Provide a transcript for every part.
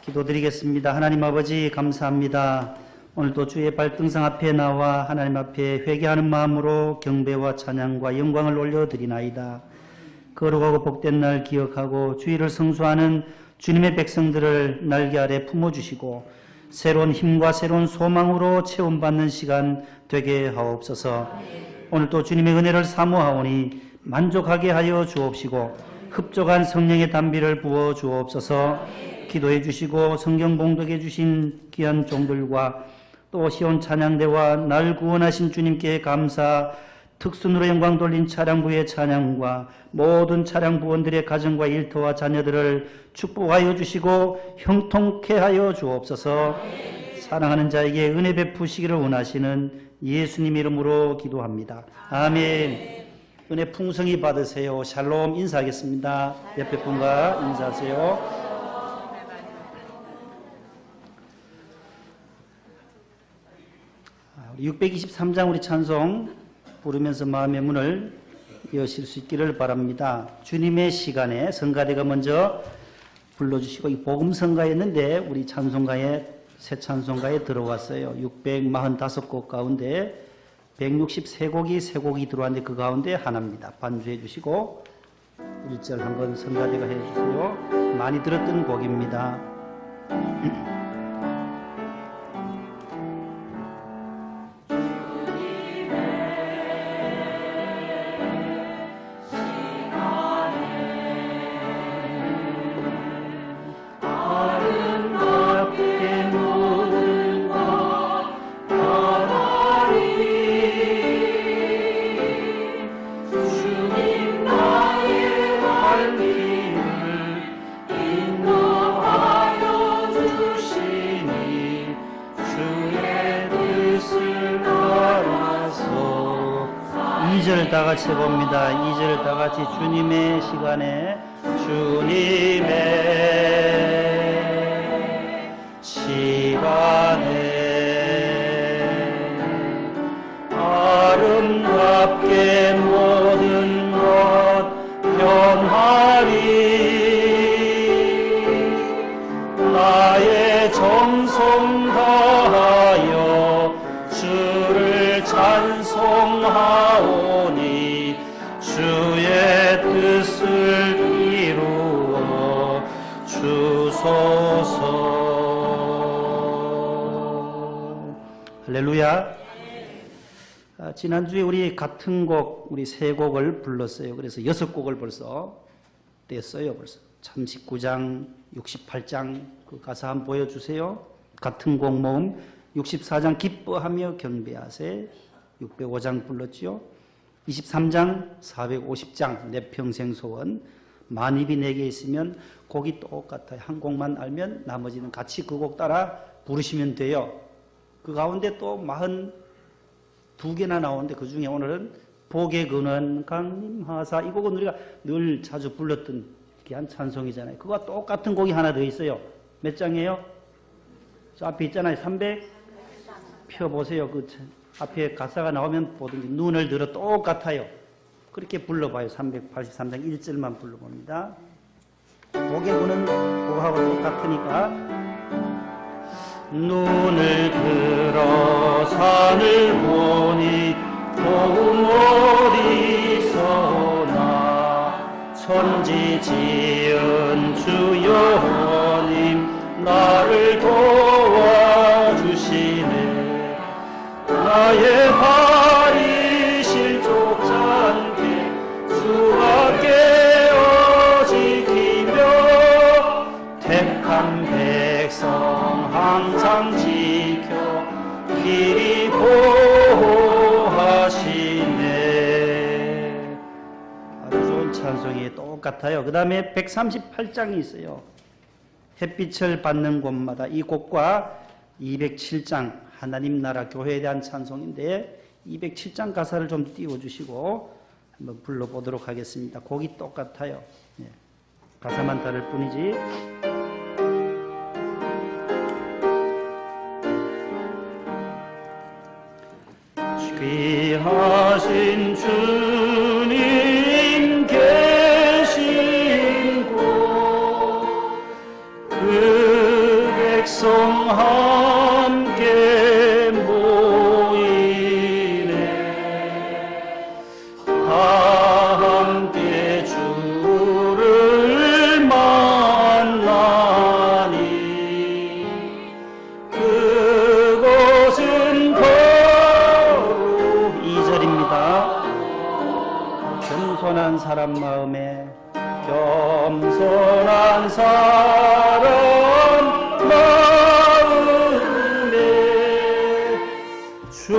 기도드리겠습니다. 하나님 아버지 감사합니다. 오늘도 주의 발등상 앞에 나와 하나님 앞에 회개하는 마음으로 경배와 찬양과 영광을 올려드리나이다. 거룩하고 복된 날 기억하고 주의를 성수하는 주님의 백성들을 날개 아래 품어주시고 새로운 힘과 새로운 소망으로 체험받는 시간 되게 하옵소서. 오늘도 주님의 은혜를 사모하오니 만족하게 하여 주옵시고 흡족한 성령의 단비를 부어 주옵소서. 기도해 주시고 성경 봉독해 주신 귀한 종들과 또 시온 찬양대와 날 구원하신 주님께 감사, 특순으로 영광 돌린 차량부의 찬양과 모든 차량부원들의 가정과 일터와 자녀들을 축복하여 주시고 형통케 하여 주옵소서. 사랑하는 자에게 은혜 베푸시기를 원하시는 예수님 이름으로 기도합니다. 아멘. 은혜 풍성히 받으세요. 샬롬 인사하겠습니다. 옆에 분과 인사하세요. 623장 우리 찬송 부르면서 마음의 문을 여실 수 있기를 바랍니다. 주님의 시간에 성가대가 먼저 불러주시고 이 복음성가였는데 우리 찬송가에 새 찬송가에 들어왔어요. 645곡 가운데 163곡이 세 곡이 들어왔는데 그 가운데 하나입니다. 반주해 주시고 1절 한번 성가대가 해주세요. 많이 들었던 곡입니다. 다 같이 봅니다. 2절 다 같이 주님의 시간에 주님의 시간에 아름답게 모든 것 변하리 나의 정성 다하여 주를 찬송하오 주의 뜻을 이루어 주소서. 할렐루야. 지난주에 우리 같은 곡 우리 세 곡을 불렀어요. 그래서 6곡을 벌써 뗐어요. 벌써 참 19장 68장 그 가사 한번 보여주세요. 같은 곡 모음 64장 기뻐하며 경배하세 605장 불렀지요. 23장 450장 내 평생 소원 만입이 내게 있으면 곡이 똑같아요. 한 곡만 알면 나머지는 같이 그 곡 따라 부르시면 돼요. 그 가운데 또 42개나 나오는데 그 중에 오늘은 복의 근원 강림하사 이 곡은 우리가 늘 자주 불렀던 귀한 찬송이잖아요. 그거와 똑같은 곡이 하나 더 있어요. 몇 장이에요? 저 앞에 있잖아요. 300 펴보세요. 그 앞에 가사가 나오면 보든지 눈을 들어 똑같아요. 그렇게 불러봐요. 383장 1절만 불러봅니다. 복의 근원 그거하고 똑같으니까 눈을 들어 산을 보니 도움 어디서나 천지 지은 주 여호님 나를 도와주시네 나의 발이 실족지 않게 주 앞에 어지키며 택한 백성 항상 지켜 길이 보호하시네. 아주 좋은 찬송이 똑같아요. 그 다음에 138장이 있어요. 햇빛을 받는 곳마다 이 곡과 207장 하나님 나라 교회에 대한 찬송인데 207장 가사를 좀 띄워주시고 한번 불러보도록 하겠습니다. 곡이 똑같아요. 네. 가사만 다를 뿐이지. 귀하신 주님 계신 곳 그 백성 함께 모이네. 다 함께 주를 만나니 그곳은 바로 2절입니다. 겸손한 사람 마음에, 겸손한 사람 마음에 주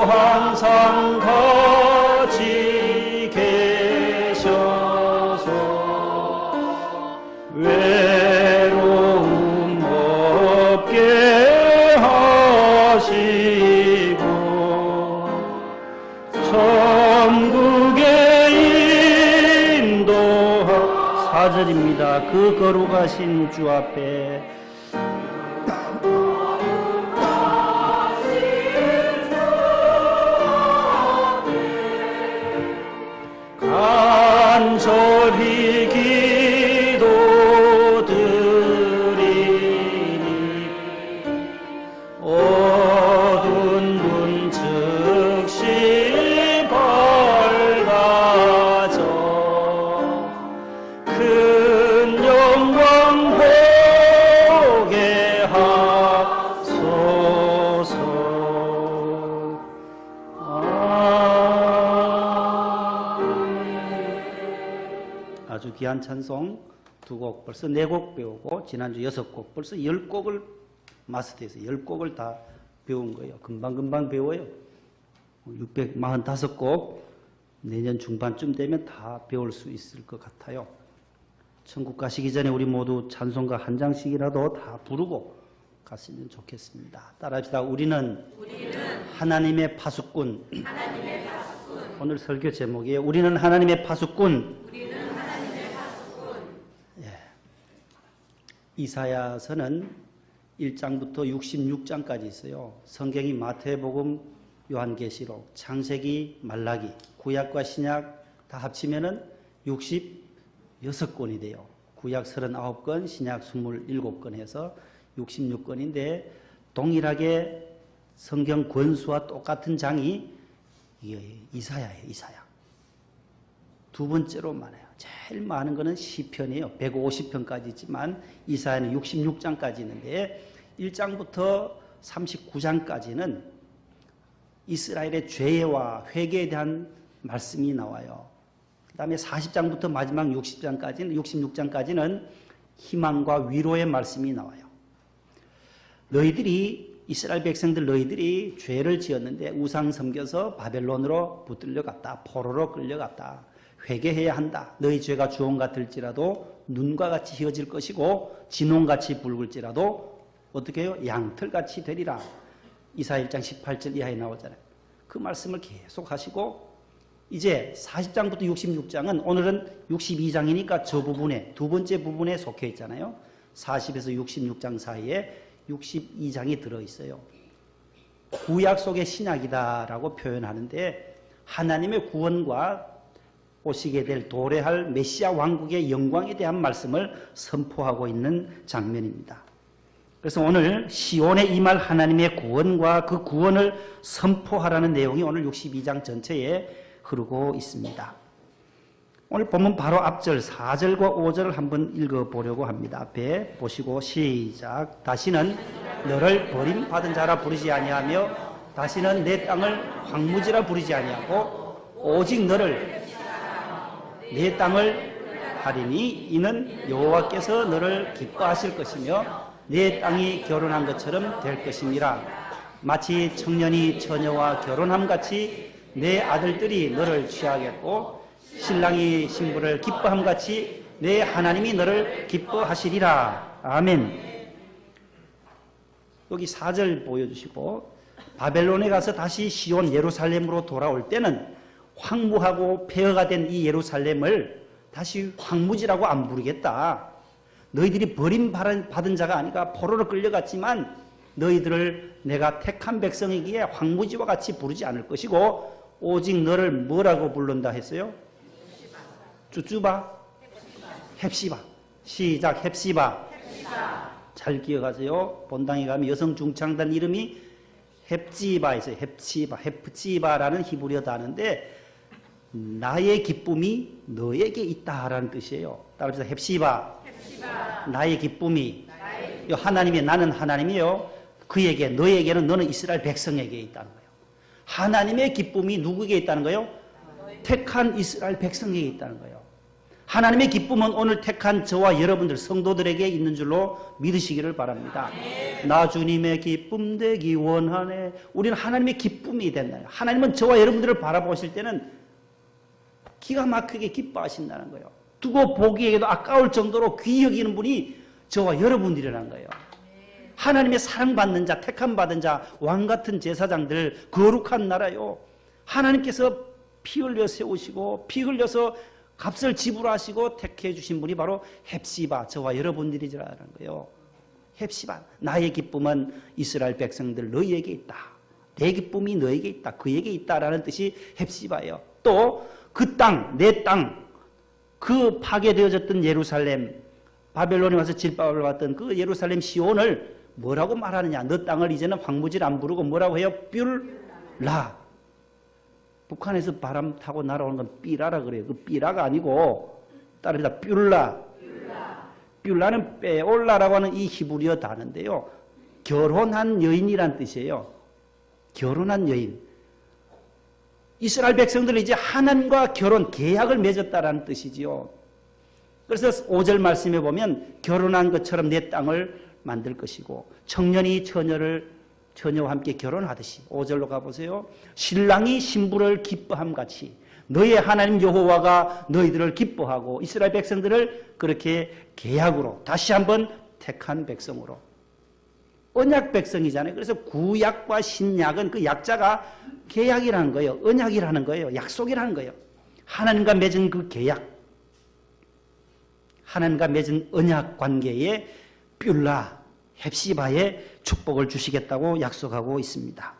항상 같이 계셔서 외로움 없게 하시고 천국에 인도하. 4절입니다. 그 거룩하신 주 앞에 간절히 기도드리니 어두운 눈 즉시 밝아져 큰 영광 보게 하소서. 아주 귀한 찬송 두 곡, 벌써 4곡 배우고 지난주 6곡, 벌써 10곡을 마스터해서 10곡을 다 배운 거예요. 금방금방 배워요. 645곡 내년 중반쯤 되면 다 배울 수 있을 것 같아요. 천국 가시기 전에 우리 모두 찬송가 한 장씩이라도 다 부르고 갔으면 좋겠습니다. 따라합시다. 우리는 하나님의 파수꾼. 오늘 설교 제목이에요. 우리는 하나님의 파수꾼. 이사야서는 1장부터 66장까지 있어요. 성경이 마태복음, 요한계시록, 창세기, 말라기, 구약과 신약 다 합치면은 66권이 돼요. 구약 39권, 신약 27권 해서 66권인데 동일하게 성경 권수와 똑같은 장이 이사야예요. 이사야. 두 번째로 많아요. 제일 많은 거는 시편이에요. 150편까지 있지만 이사야는 66장까지 있는데 1장부터 39장까지는 이스라엘의 죄와 회개에 대한 말씀이 나와요. 그 다음에 40장부터 마지막 66장까지는 희망과 위로의 말씀이 나와요. 이스라엘 백성들 너희들이 죄를 지었는데 우상 섬겨서 바벨론으로 붙들려 갔다. 포로로 끌려갔다. 회개해야 한다. 너희 죄가 주홍 같을지라도 눈과 같이 휘어질 것이고 진홍같이 붉을지라도 어떻게 해요? 양털같이 되리라. 이사야 1장 18절 이하에 나오잖아요. 그 말씀을 계속 하시고 이제 40장부터 66장은 오늘은 62장이니까 저 부분에 두 번째 부분에 속해 있잖아요. 40에서 66장 사이에 62장이 들어있어요. 구약 속의 신약이다라고 표현하는데 하나님의 구원과 오시게 될 도래할 메시아 왕국의 영광에 대한 말씀을 선포하고 있는 장면입니다. 그래서 오늘 시온에 임할 하나님의 구원과 그 구원을 선포하라는 내용이 오늘 62장 전체에 흐르고 있습니다. 오늘 본문 바로 앞절 4절과 5절을 한번 읽어보려고 합니다. 앞에 보시고 시작. 다시는 너를 버림받은 자라 부르지 아니하며 다시는 내 땅을 황무지라 부르지 아니하고 오직 너를 내 땅을 하리니 이는 여호와께서 너를 기뻐하실 것이며 내 땅이 결혼한 것처럼 될 것이니라. 마치 청년이 처녀와 결혼함같이 내 아들들이 너를 취하겠고 신랑이 신부를 기뻐함같이 내 하나님이 너를 기뻐하시리라. 아멘. 여기 4절 보여주시고 바벨론에 가서 다시 시온 예루살렘으로 돌아올 때는 황무하고 폐허가 된 이 예루살렘을 다시 황무지라고 안 부르겠다. 너희들이 버림받은 자가 아니라 포로로 끌려갔지만 너희들을 내가 택한 백성이기에 황무지와 같이 부르지 않을 것이고 오직 너를 뭐라고 부른다 했어요? 쭈쭈바? 헵시바. 시작. 헵시바. 잘 기억하세요. 본당에 가면 여성 중창단 이름이 헵지바 있어요. 헵지바라는 히브리어 단어인데 나의 기쁨이 너에게 있다라는 뜻이에요. 따라서 헵시바. 나의 기쁨이. 하나님이 나는 하나님이요. 그에게 너에게는 너는 이스라엘 백성에게 있다는 거예요. 하나님의 기쁨이 누구에게 있다는 거예요? 택한 이스라엘 백성에게 있다는 거예요. 하나님의 기쁨은 오늘 택한 저와 여러분들 성도들에게 있는 줄로 믿으시기를 바랍니다. 나 주님의 기쁨 되기 원하네. 우리는 하나님의 기쁨이 된다. 하나님은 저와 여러분들을 바라보실 때는 기가 막히게 기뻐하신다는 거예요. 두고 보기에도 아까울 정도로 귀히 여기는 분이 저와 여러분들이라는 거예요. 하나님의 사랑받는 자, 택함받은 자, 왕같은 제사장들, 거룩한 나라요. 하나님께서 피 흘려 세우시고 피 흘려서 값을 지불하시고 택해 주신 분이 바로 헵시바, 저와 여러분들이라는 거예요. 헵시바, 나의 기쁨은 이스라엘 백성들 너희에게 있다. 내 기쁨이 너에게 있다. 그에게 있다라는 뜻이 헵시바예요. 또 그 땅, 내 땅, 그 파괴되어졌던 예루살렘, 바벨론에 와서 질박을 받던 그 예루살렘 시온을 뭐라고 말하느냐? 너 땅을 이제는 황무지를 안 부르고 뭐라고 해요? 뷸라. 북한에서 바람 타고 날아오는 건 삐라라 그래요. 그 삐라가 아니고 따릅니다. 뷸라. 뷸라는 빼올라라고 하는 이 히브리어 단어인데요. 결혼한 여인이란 뜻이에요. 결혼한 여인. 이스라엘 백성들은 이제 하나님과 결혼, 계약을 맺었다라는 뜻이지요. 그래서 5절 말씀에 보면 결혼한 것처럼 내 땅을 만들 것이고 청년이 처녀와 함께 결혼하듯이 5절로 가보세요. 신랑이 신부를 기뻐함 같이 너의 하나님 여호와가 너희들을 기뻐하고 이스라엘 백성들을 그렇게 계약으로 다시 한번 택한 백성으로 언약 백성이잖아요. 그래서 구약과 신약은 그 약자가 계약이라는 거예요. 언약이라는 거예요. 약속이라는 거예요. 하나님과 맺은 그 계약, 하나님과 맺은 언약 관계에 뷸라, 헵시바의 축복을 주시겠다고 약속하고 있습니다.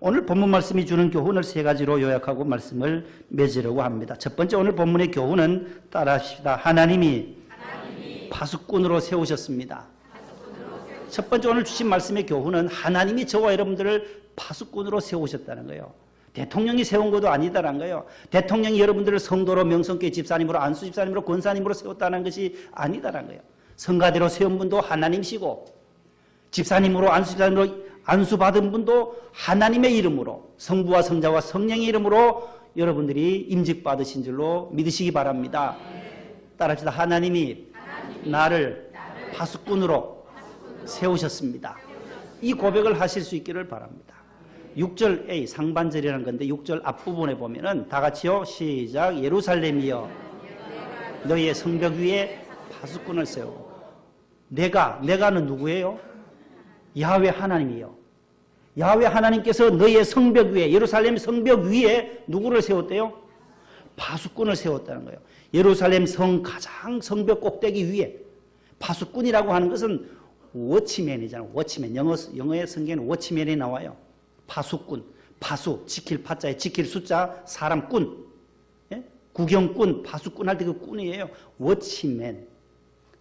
오늘 본문 말씀이 주는 교훈을 세 가지로 요약하고 말씀을 맺으려고 합니다. 첫 번째 오늘 본문의 교훈은 따라합시다. 하나님이 파수꾼으로 세우셨습니다. 첫 번째 오늘 주신 말씀의 교훈은 하나님이 저와 여러분들을 파수꾼으로 세우셨다는 거예요. 대통령이 세운 것도 아니다라는 거예요. 대통령이 여러분들을 성도로 명성교회 집사님으로 안수 집사님으로 권사님으로 세웠다는 것이 아니다라는 거예요. 성가대로 세운 분도 하나님이시고 집사님으로 안수 집사님으로 안수받은 분도 하나님의 이름으로 성부와 성자와 성령의 이름으로 여러분들이 임직받으신 줄로 믿으시기 바랍니다. 따라합시다. 하나님이 나를 파수꾼으로 세우셨습니다. 이 고백을 하실 수 있기를 바랍니다. 6절 A 상반절이라는 건데 6절 앞부분에 보면은 다 같이요. 시작. 예루살렘이여 너희의 성벽 위에 파수꾼을 세우고 내가는 누구예요? 야훼 하나님이요. 야훼 하나님께서 너희의 성벽 위에 예루살렘 성벽 위에 누구를 세웠대요? 파수꾼을 세웠다는 거예요. 예루살렘 성 가장 성벽 꼭대기 위에 파수꾼이라고 하는 것은 워치맨이잖아요. 워치맨. 영어의 성경에는 워치맨이 나와요. 파수꾼. 파수. 지킬 파자에 지킬 숫자 사람꾼. 예? 구경꾼. 파수꾼 할 때 그 꾼이에요. 워치맨.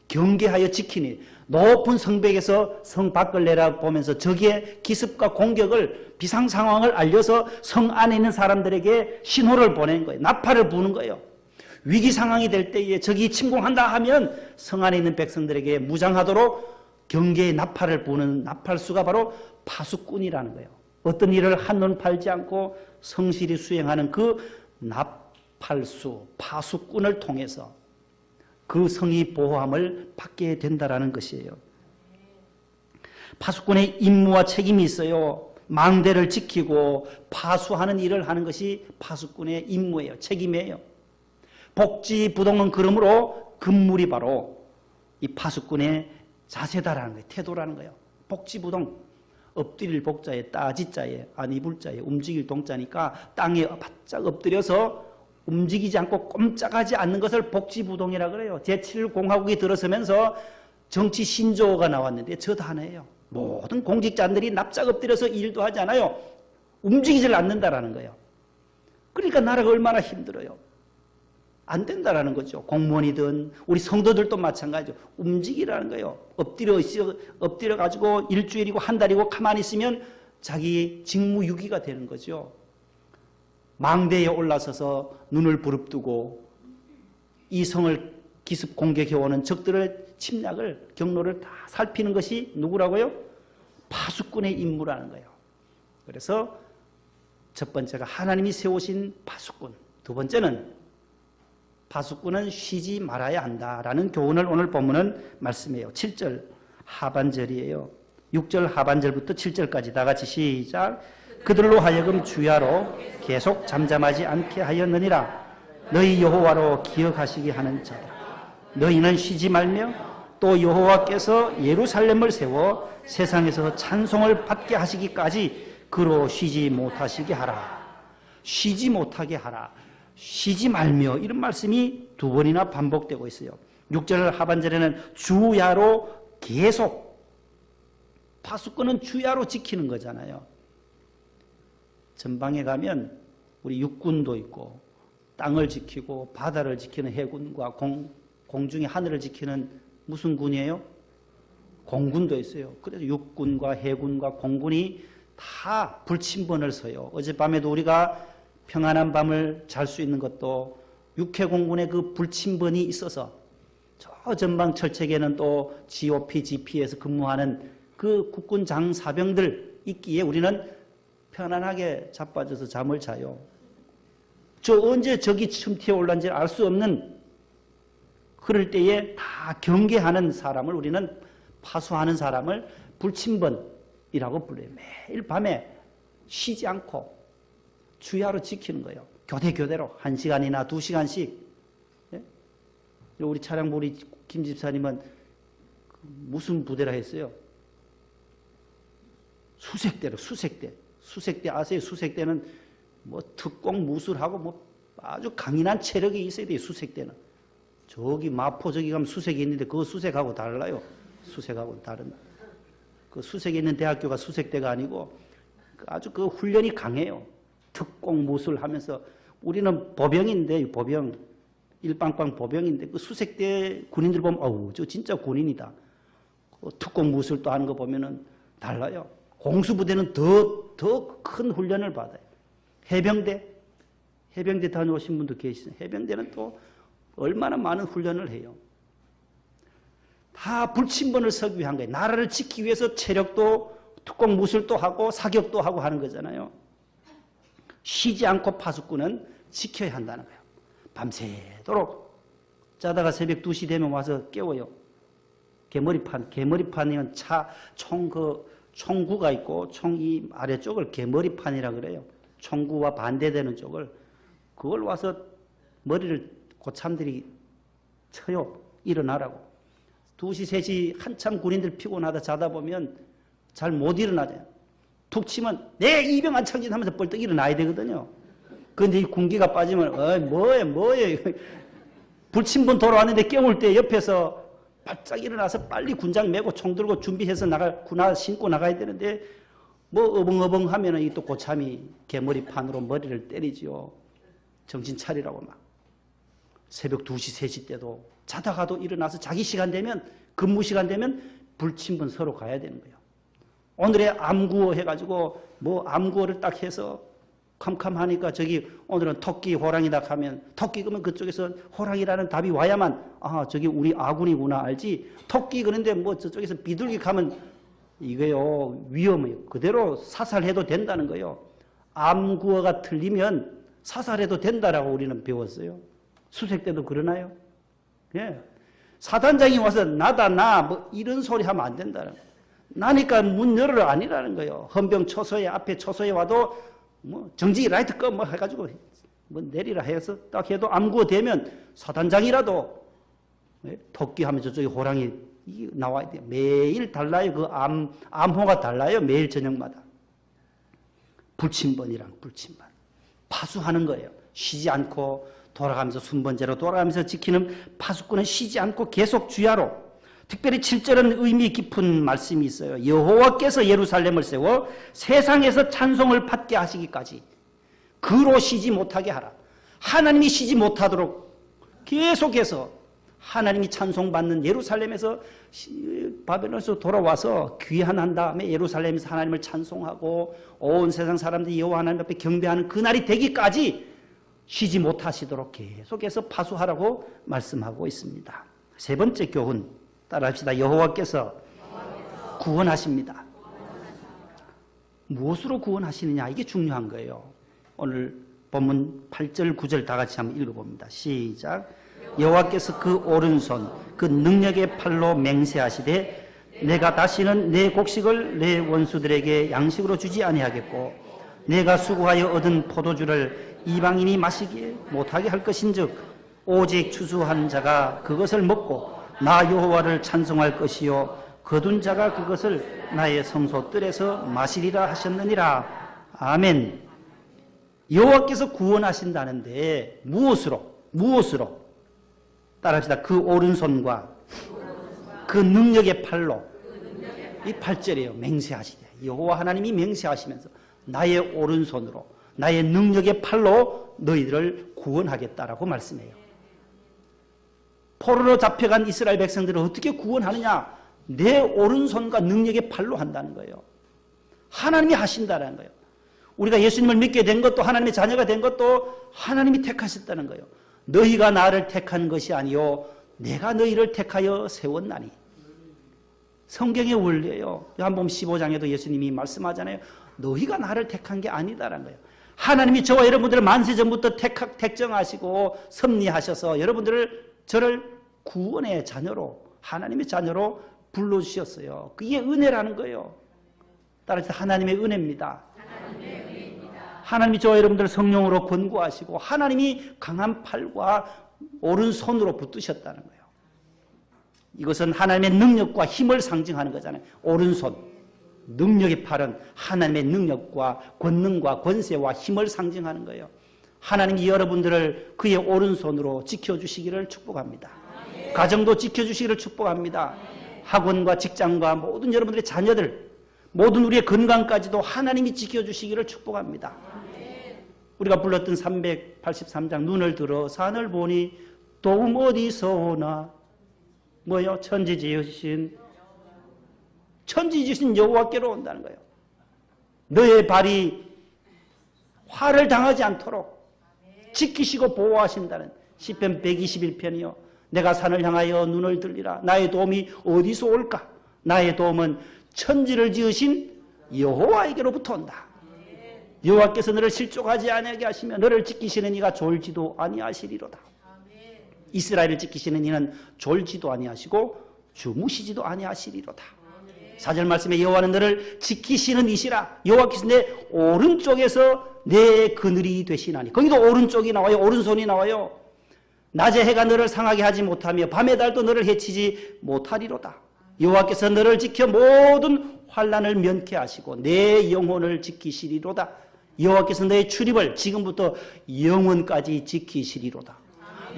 경계하여 지키니 높은 성벽에서 성 밖을 내다보면서 적의 기습과 공격을 비상 상황을 알려서 성 안에 있는 사람들에게 신호를 보내는 거예요. 나팔을 부는 거예요. 위기 상황이 될 때에 적이 침공한다 하면 성 안에 있는 백성들에게 무장하도록 경계의 나팔을 부는 나팔수가 바로 파수꾼이라는 거예요. 어떤 일을 한눈 팔지 않고 성실히 수행하는 그 나팔수, 파수꾼을 통해서 그 성이 보호함을 받게 된다라는 것이에요. 파수꾼의 임무와 책임이 있어요. 망대를 지키고 파수하는 일을 하는 것이 파수꾼의 임무예요. 책임이에요. 복지부동은 그러므로 건물이 바로 이 파수꾼의 자세다라는 거예요. 태도라는 거예요. 복지부동. 엎드릴 복자에 따지자에 안이불자에 움직일 동자니까 땅에 바짝 엎드려서 움직이지 않고 꼼짝하지 않는 것을 복지부동이라고 그래요. 제7공화국이 들어서면서 정치 신조어가 나왔는데 저 단어예요. 모든 공직자들이 납작 엎드려서 일도 하지 않아요. 움직이질 않는다라는 거예요. 그러니까 나라가 얼마나 힘들어요. 안 된다라는 거죠. 공무원이든 우리 성도들도 마찬가지죠. 움직이라는 거예요. 엎드려 가지고 일주일이고 한 달이고 가만히 있으면 자기 직무유기가 되는 거죠. 망대에 올라서서 눈을 부릅뜨고 이성을 기습 공격해오는 적들을 침략을 경로를 다 살피는 것이 누구라고요? 파수꾼의 임무라는 거예요. 그래서 첫 번째가 하나님이 세우신 파수꾼, 두 번째는 파수꾼은 쉬지 말아야 한다라는 교훈을 오늘 본문은 말씀해요. 7절 하반절이에요. 6절 하반절부터 7절까지 다 같이 시작. 그들로 하여금 주야로 계속 잠잠하지 않게 하였느니라. 너희 여호와로 기억하시게 하는 자다. 너희는 쉬지 말며 또 여호와께서 예루살렘을 세워 세상에서 찬송을 받게 하시기까지 그로 쉬지 못하시게 하라. 쉬지 못하게 하라. 쉬지 말며 이런 말씀이 두 번이나 반복되고 있어요. 6절 하반절에는 주야로 계속, 파수꾼은 주야로 지키는 거잖아요. 전방에 가면 우리 육군도 있고 땅을 지키고 바다를 지키는 해군과 공중의 하늘을 지키는 무슨 군이에요? 공군도 있어요. 그래서 육군과 해군과 공군이 다 불침번을 서요. 어젯밤에도 우리가 평안한 밤을 잘 수 있는 것도 육해공군의 그 불침번이 있어서 저 전방 철책에는 또 GOP, GP에서 근무하는 그 국군 장사병들 있기에 우리는 편안하게 자빠져서 잠을 자요. 저 언제 적이 침튀어 올라온지 알 수 없는 그럴 때에 다 경계하는 사람을 우리는 파수하는 사람을 불침번이라고 불러요. 매일 밤에 쉬지 않고 주야로 지키는 거예요. 교대로 1시간이나 2시간씩. 예? 우리 차량부 우리 김 집사님은 무슨 부대라 했어요? 수색대로 수색대 아세요? 수색대는 뭐 특공 무술하고 뭐 아주 강인한 체력이 있어야 돼요. 수색대는. 저기 마포 저기 가면 수색이 있는데 그거 수색하고 달라요. 수색하고 다른. 그 수색에 있는 대학교가 수색대가 아니고 아주 그 훈련이 강해요. 특공 무술 하면서 우리는 보병인데 보병 일방방 보병인데 그 수색대 군인들 보면 어우 저 진짜 군인이다. 그 특공 무술도 하는 거 보면은 달라요. 공수부대는 더 큰 훈련을 받아요. 해병대 다녀오신 분도 계시죠. 해병대는 또 얼마나 많은 훈련을 해요. 다 불침번을 서기 위한 거예요. 나라를 지키기 위해서 체력도 특공 무술도 하고 사격도 하고 하는 거잖아요. 쉬지 않고 파수꾼은 지켜야 한다는 거예요. 밤새도록 자다가 새벽 2시 되면 와서 깨워요. 개머리판이면 총구가 있고 총 이 아래쪽을 개머리판이라 그래요. 총구와 반대되는 쪽을 그걸 와서 머리를 고참들이 쳐요. 일어나라고. 2시, 3시 한참 군인들 피곤하다 자다 보면 잘 못 일어나잖아요. 툭 치면 내 이병 안 창진하면서 벌떡 일어나야 되거든요. 그런데 이 군기가 빠지면 뭐예요. 불침번 돌아왔는데 깨울 때 옆에서 바짝 일어나서 빨리 군장 메고 총 들고 준비해서 군화 신고 나가야 되는데 뭐 어벙어벙 하면은 이 또 고참이 개머리판으로 머리를 때리지요. 정신 차리라고 막. 새벽 2시, 3시 때도 자다가도 일어나서 자기 시간 되면 근무 시간 되면 불침번 서로 가야 되는 거예요. 오늘의 암구어 해가지고 뭐 암구어를 딱 해서 캄캄하니까 저기 오늘은 토끼 호랑이다 하면 토끼 그러면 그쪽에서 호랑이라는 답이 와야만 저기 우리 아군이구나 알지. 토끼 그런데 뭐 저쪽에서 비둘기 가면 이거요 위험해요. 그대로 사살해도 된다는 거예요. 암구어가 틀리면 사살해도 된다라고 우리는 배웠어요. 수색 때도 그러나요? 예. 사단장이 와서 나다 뭐 이런 소리 하면 안 된다는 거예요. 나니까 문 열어라 아니라는 거예요. 헌병 초소에 앞에 초소에 와도 뭐 정지 라이트 꺼 뭐 해가지고 뭐 내리라 해서 딱 해도 암구어 되면 사단장이라도 토끼 하면 저쪽에 호랑이 나와야 돼요. 매일 달라요. 그 암호가 달라요. 매일 저녁마다. 불침번이랑 불침번. 파수하는 거예요. 쉬지 않고 돌아가면서 순번제로 돌아가면서 지키는 파수꾼은 쉬지 않고 계속 주야로. 특별히 7절은 의미 깊은 말씀이 있어요. 여호와께서 예루살렘을 세워 세상에서 찬송을 받게 하시기까지 그로 쉬지 못하게 하라. 하나님이 쉬지 못하도록 계속해서 하나님이 찬송받는 예루살렘에서 바벨론에서 돌아와서 귀환한 다음에 예루살렘에서 하나님을 찬송하고 온 세상 사람들이 여호와 하나님 앞에 경배하는 그날이 되기까지 쉬지 못하시도록 계속해서 파수하라고 말씀하고 있습니다. 세 번째 교훈 따라합시다. 여호와께서 구원하십니다. 무엇으로 구원하시느냐, 이게 중요한 거예요. 오늘 본문 8절 9절 다 같이 한번 읽어봅니다. 시작. 여호와께서 그 오른손 그 능력의 팔로 맹세하시되 내가 다시는 내 곡식을 내 원수들에게 양식으로 주지 아니하겠고 내가 수고하여 얻은 포도주를 이방인이 마시지 못하게 할 것인즉 오직 추수한 자가 그것을 먹고 나 여호와를 찬송할 것이요 거둔 자가 그것을 나의 성소 뜰에서 마시리라 하셨느니라. 아멘. 여호와께서 구원하신다는데 무엇으로? 따라합시다. 그 오른손과 그 능력의 팔로. 이 8절이에요. 맹세하시되 여호와 하나님이 맹세하시면서 나의 오른손으로 나의 능력의 팔로 너희들을 구원하겠다라고 말씀해요. 포로로 잡혀간 이스라엘 백성들을 어떻게 구원하느냐? 내 오른손과 능력의 팔로 한다는 거예요. 하나님이 하신다는 거예요. 우리가 예수님을 믿게 된 것도 하나님의 자녀가 된 것도 하나님이 택하셨다는 거예요. 너희가 나를 택한 것이 아니요 내가 너희를 택하여 세웠나니. 성경의 원리예요. 요한복음 15장에도 예수님이 말씀하잖아요. 너희가 나를 택한 게 아니다라는 거예요. 하나님이 저와 여러분들을 만세전부터 택정하시고 섭리하셔서 저를 구원의 자녀로 하나님의 자녀로 불러주셨어요. 그게 은혜라는 거예요. 따라서 하나님의 은혜입니다. 하나님이 저와 여러분들을 성령으로 권고하시고 하나님이 강한 팔과 오른손으로 붙드셨다는 거예요. 이것은 하나님의 능력과 힘을 상징하는 거잖아요. 오른손, 능력의 팔은 하나님의 능력과 권능과 권세와 힘을 상징하는 거예요. 하나님이 여러분들을 그의 오른손으로 지켜주시기를 축복합니다. 가정도 지켜주시기를 축복합니다. 학원과 직장과 모든 여러분들의 자녀들, 모든 우리의 건강까지도 하나님이 지켜주시기를 축복합니다. 우리가 불렀던 383장 눈을 들어 산을 보니 도움 어디서 오나 뭐요? 천지 지으신 여호와께로 온다는 거예요. 너의 발이 화를 당하지 않도록 지키시고 보호하신다는 시편 121편이요. 내가 산을 향하여 눈을 들리라. 나의 도움이 어디서 올까? 나의 도움은 천지를 지으신 여호와에게로부터 온다. 여호와께서 너를 실족하지 아니하게 하시며 너를 지키시는 이가 졸지도 아니하시리로다. 이스라엘을 지키시는 이는 졸지도 아니하시고 주무시지도 아니하시리로다. 4절 말씀에 여호와는 너를 지키시는 이시라. 여호와께서 내 오른쪽에서 내 그늘이 되시나니. 거기도 오른쪽이 나와요. 오른손이 나와요. 낮에 해가 너를 상하게 하지 못하며 밤의 달도 너를 해치지 못하리로다. 여호와께서 너를 지켜 모든 환난을 면케 하시고 내 영혼을 지키시리로다. 여호와께서 너의 출입을 지금부터 영원까지 지키시리로다.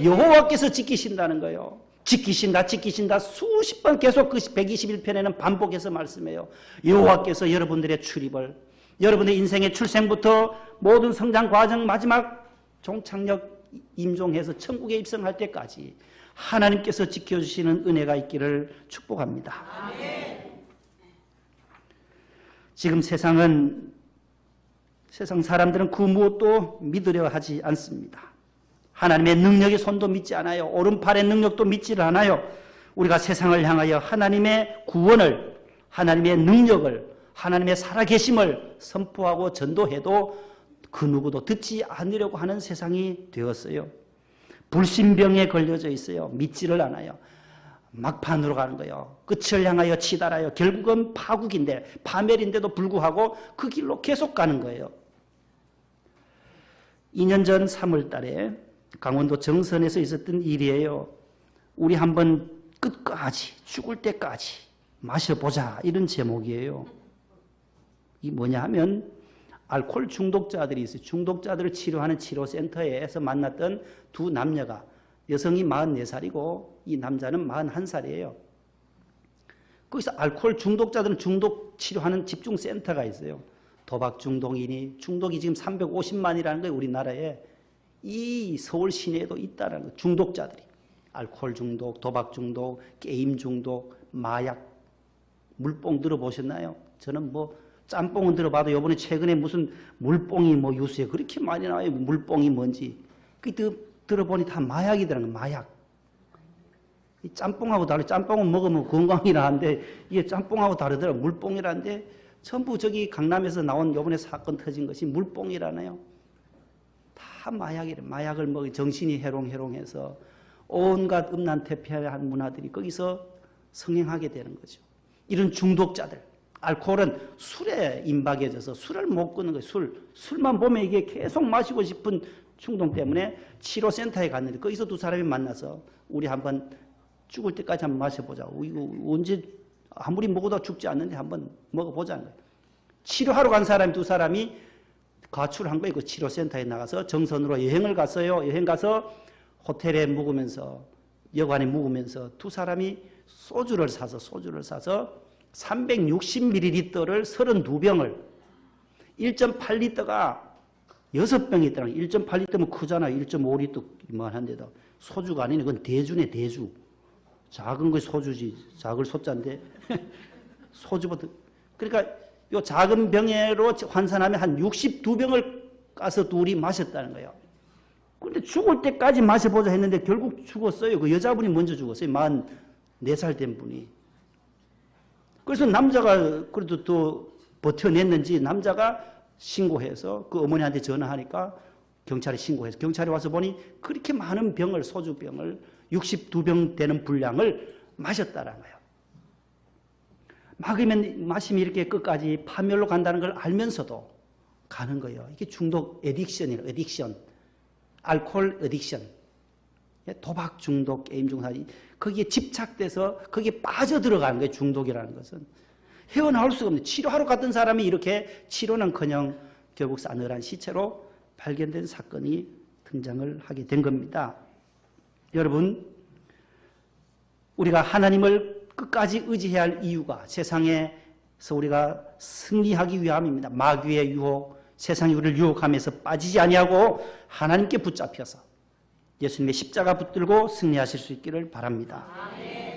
여호와께서 지키신다는 거예요. 지키신다 수십 번 계속 그 121편에는 반복해서 말씀해요. 여호와께서 여러분들의 출입을, 여러분의 인생의 출생부터 모든 성장 과정 마지막 종착역 임종해서 천국에 입성할 때까지 하나님께서 지켜주시는 은혜가 있기를 축복합니다. 아멘. 지금 세상 사람들은 그 무엇도 믿으려 하지 않습니다. 하나님의 능력의 손도 믿지 않아요. 오른팔의 능력도 믿지를 않아요. 우리가 세상을 향하여 하나님의 구원을, 하나님의 능력을, 하나님의 살아계심을 선포하고 전도해도 그 누구도 듣지 않으려고 하는 세상이 되었어요. 불신병에 걸려져 있어요. 믿지를 않아요. 막판으로 가는 거예요. 끝을 향하여 치달아요. 결국은 파국인데, 파멸인데도 불구하고 그 길로 계속 가는 거예요. 2년 전 3월 달에 강원도 정선에서 있었던 일이에요. 우리 한번 끝까지, 죽을 때까지 마셔보자, 이런 제목이에요. 이게 뭐냐 하면 알코올 중독자들이 있어요. 중독자들을 치료하는 치료센터에서 만났던 두 남녀가, 여성이 44살이고 이 남자는 41살이에요. 거기서 알코올 중독자들은 중독 치료하는 집중센터가 있어요. 도박 중독이니, 중독이 지금 350만이라는 거예요, 우리나라에. 이 서울 시내에도 있다는 거. 중독자들이. 알코올 중독, 도박 중독, 게임 중독, 마약, 물뽕 들어보셨나요? 저는 뭐 짬뽕은 들어봐도 요번에 최근에 무슨 물뽕이 뭐 뉴스에 그렇게 많이 나와요. 물뽕이 뭔지. 그 들어보니 다 마약이더라는 거예요. 마약. 이 짬뽕하고 다르. 짬뽕은 먹으면 건강이라는데 이게 짬뽕하고 다르더라고요. 물뽕이라는데 전부 저기 강남에서 나온 요번에 사건 터진 것이 물뽕이라네요. 다 마약이래. 마약을 먹이 정신이 해롱해롱해서 온갖 음란태폐한 문화들이 거기서 성행하게 되는 거죠. 이런 중독자들. 알코올은 술에 임박해져서 술을 못 끊는 거예요. 술만 보면 이게 계속 마시고 싶은 충동 때문에 치료센터에 갔는데 거기서 두 사람이 만나서 우리 한번 죽을 때까지 한번 마셔보자. 이거 언제 아무리 먹어도 죽지 않는데 한번 먹어보자는 거예요. 치료하러 간 사람이 두 사람이 가출한 거예요. 그 치료센터에 나가서 정선으로 여행을 갔어요. 여행 가서 호텔에 묵으면서 여관에 묵으면서 두 사람이 소주를 사서 360ml를 32병을 1.8리터가 6병이 있더라고요. 1.8리터면 크잖아요. 1.5리터만 한데도 소주가 아니네. 그건 대주네, 대주. 작은 거 소주지. 작을 소자인데 소주부터. 그러니까 요 작은 병으로 환산하면 한 62병을 까서 둘이 마셨다는 거예요. 그런데 죽을 때까지 마셔보자 했는데 결국 죽었어요. 그 여자분이 먼저 죽었어요. 44살 된 분이. 그래서 남자가 그래도 또 버텨냈는지 남자가 신고해서 그 어머니한테 전화하니까 경찰에 신고해서 경찰에 와서 보니 그렇게 많은 병을, 소주병을 62병 되는 분량을 마셨다는 거예요. 마시면 이렇게 끝까지 파멸로 간다는 걸 알면서도 가는 거예요. 이게 중독, 에딕션이에요. 에딕션. 알코올 에딕션. 도박 중독, 게임 중독. 거기에 집착돼서 거기에 빠져들어가는 거예요. 중독이라는 것은. 헤어나올 수가 없는. 치료하러 갔던 사람이 이렇게 치료는커녕 결국 싸늘한 시체로 발견된 사건이 등장을 하게 된 겁니다. 여러분, 우리가 하나님을 끝까지 의지해야 할 이유가 세상에서 우리가 승리하기 위함입니다. 마귀의 유혹, 세상이 우리를 유혹하면서 빠지지 아니하고 하나님께 붙잡혀서 예수님의 십자가 붙들고 승리하실 수 있기를 바랍니다. 아멘.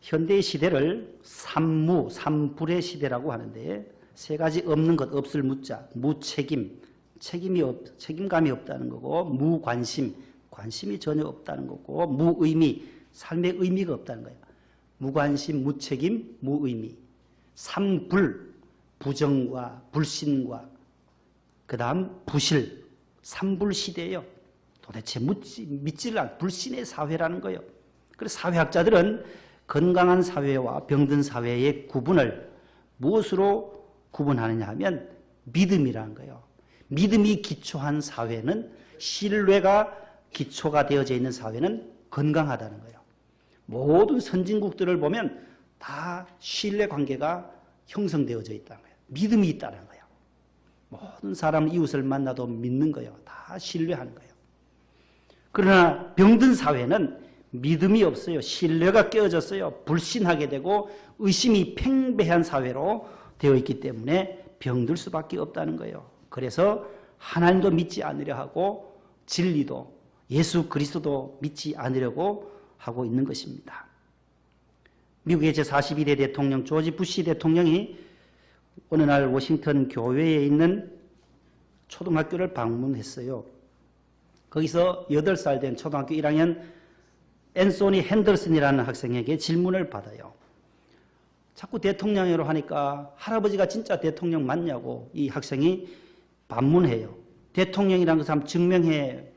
현대의 시대를 삼불의 시대라고 하는데 세 가지 없는 것, 없을 무자, 무책임, 책임감이 없다는 거고, 무관심, 관심이 전혀 없다는 거고, 무의미, 삶의 의미가 없다는 거예요. 무관심, 무책임, 무의미. 삼불, 부정과 불신과 그 다음 부실, 삼불 시대예요. 도대체 믿지를 않는 불신의 사회라는 거예요. 그래서 사회학자들은 건강한 사회와 병든 사회의 구분을 무엇으로 구분하느냐 하면 믿음이라는 거예요. 믿음이 기초한 사회는, 신뢰가 기초가 되어져 있는 사회는 건강하다는 거예요. 모든 선진국들을 보면 다 신뢰 관계가 형성되어져 있다는 거예요. 믿음이 있다는 거예요. 모든 사람 이웃을 만나도 믿는 거예요. 다 신뢰하는 거예요. 그러나 병든 사회는 믿음이 없어요. 신뢰가 깨어졌어요. 불신하게 되고 의심이 팽배한 사회로 되어 있기 때문에 병들 수밖에 없다는 거예요. 그래서 하나님도 믿지 않으려 하고 진리도 예수 그리스도도 믿지 않으려고 하고 있는 것입니다. 미국의 제41대 대통령 조지 부시 대통령이 어느 날 워싱턴 교회에 있는 초등학교를 방문했어요. 거기서 8살 된 초등학교 1학년 앤소니 핸더슨이라는 학생에게 질문을 받아요. 자꾸 대통령으로 하니까 할아버지가 진짜 대통령 맞냐고 이 학생이 반문해요. 대통령이라는 것을 한번 증명해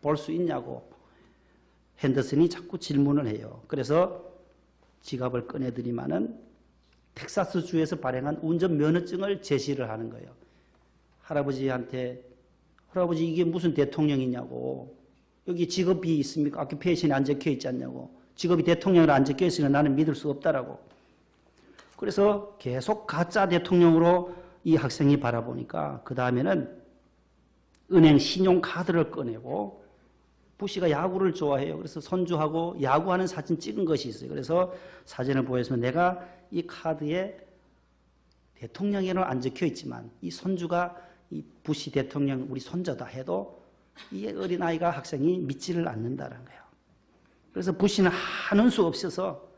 볼 수 있냐고 핸더슨이 자꾸 질문을 해요. 그래서 지갑을 꺼내드리면은 텍사스 주에서 발행한 운전면허증을 제시를 하는 거예요. 할아버지한테 할아버지 이게 무슨 대통령이냐고 여기 직업이 있습니까? 오큐페이션이 안 적혀 있지 않냐고 직업이 대통령으로 안 적혀 있으니까 나는 믿을 수 없다라고. 그래서 계속 가짜 대통령으로 이 학생이 바라보니까 그 다음에는 은행 신용카드를 꺼내고 부시가 야구를 좋아해요. 그래서 손주하고 야구하는 사진 찍은 것이 있어요. 그래서 사진을 보여주면 내가 이 카드에 대통령에는 안 적혀 있지만 이 손주가 이 부시 대통령 우리 손자다 해도 이 어린아이가 학생이 믿지를 않는다는 거예요. 그래서 부시는 하는 수 없어서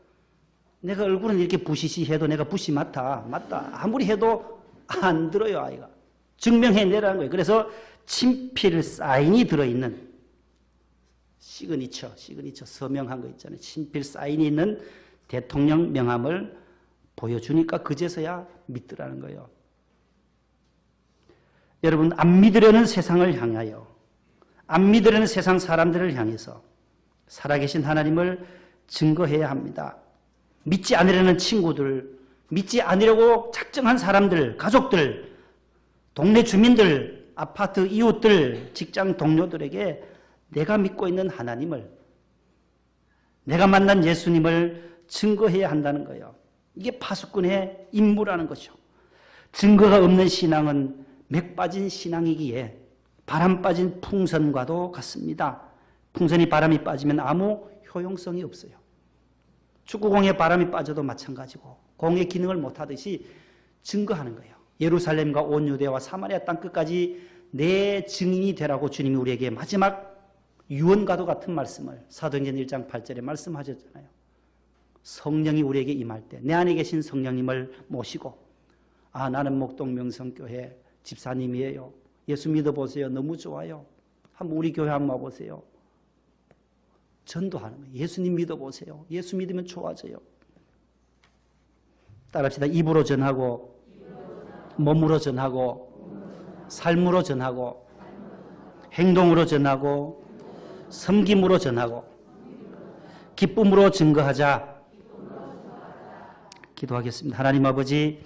내가 얼굴은 이렇게 부시시 해도 내가 부시 맞다 아무리 해도 안 들어요. 아이가 증명해내라는 거예요. 그래서 친필 사인이 들어있는 시그니처 서명한 거 있잖아요. 친필 사인이 있는 대통령 명함을 보여주니까 그제서야 믿더라는 거예요. 여러분, 안 믿으려는 세상을 향하여, 안 믿으려는 세상 사람들을 향해서 살아계신 하나님을 증거해야 합니다. 믿지 않으려는 친구들, 믿지 않으려고 작정한 사람들, 가족들, 동네 주민들, 아파트 이웃들, 직장 동료들에게 내가 믿고 있는 하나님을, 내가 만난 예수님을 증거해야 한다는 거예요. 이게 파수꾼의 임무라는 거죠. 증거가 없는 신앙은 맥 빠진 신앙이기에 바람 빠진 풍선과도 같습니다. 풍선이 바람이 빠지면 아무 효용성이 없어요. 축구공에 바람이 빠져도 마찬가지고 공의 기능을 못하듯이 증거하는 거예요. 예루살렘과 온 유대와 사마리아 땅끝까지 내 증인이 되라고 주님이 우리에게 마지막 유언과도 같은 말씀을 사도행전 1장 8절에 말씀하셨잖아요. 성령이 우리에게 임할 때 내 안에 계신 성령님을 모시고 나는 목동명성교회 집사님이에요. 예수 믿어보세요. 너무 좋아요. 한번 우리 교회 한번 와보세요. 전도하는 거예요. 예수님 믿어보세요. 예수 믿으면 좋아져요. 따라합시다. 입으로 전하고 몸으로 전하고 삶으로 전하고 행동으로 전하고 섬김으로 전하고 기쁨으로 증거하자. 기도하겠습니다. 하나님 아버지,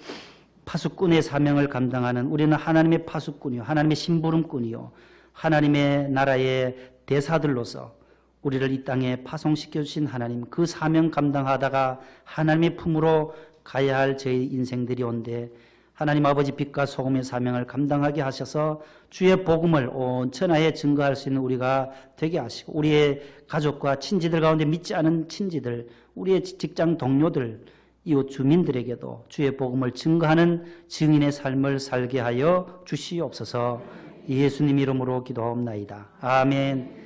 파수꾼의 사명을 감당하는 우리는 하나님의 파수꾼이요, 하나님의 심부름꾼이요, 하나님의 나라의 대사들로서 우리를 이 땅에 파송시켜 주신 하나님, 그 사명 감당하다가 하나님의 품으로 가야 할 저희 인생들이 온데 하나님 아버지 빛과 소금의 사명을 감당하게 하셔서 주의 복음을 온 천하에 증거할 수 있는 우리가 되게 하시고 우리의 가족과 친지들 가운데 믿지 않은 친지들, 우리의 직장 동료들, 이웃 주민들에게도 주의 복음을 증거하는 증인의 삶을 살게 하여 주시옵소서. 예수님 이름으로 기도하옵나이다. 아멘.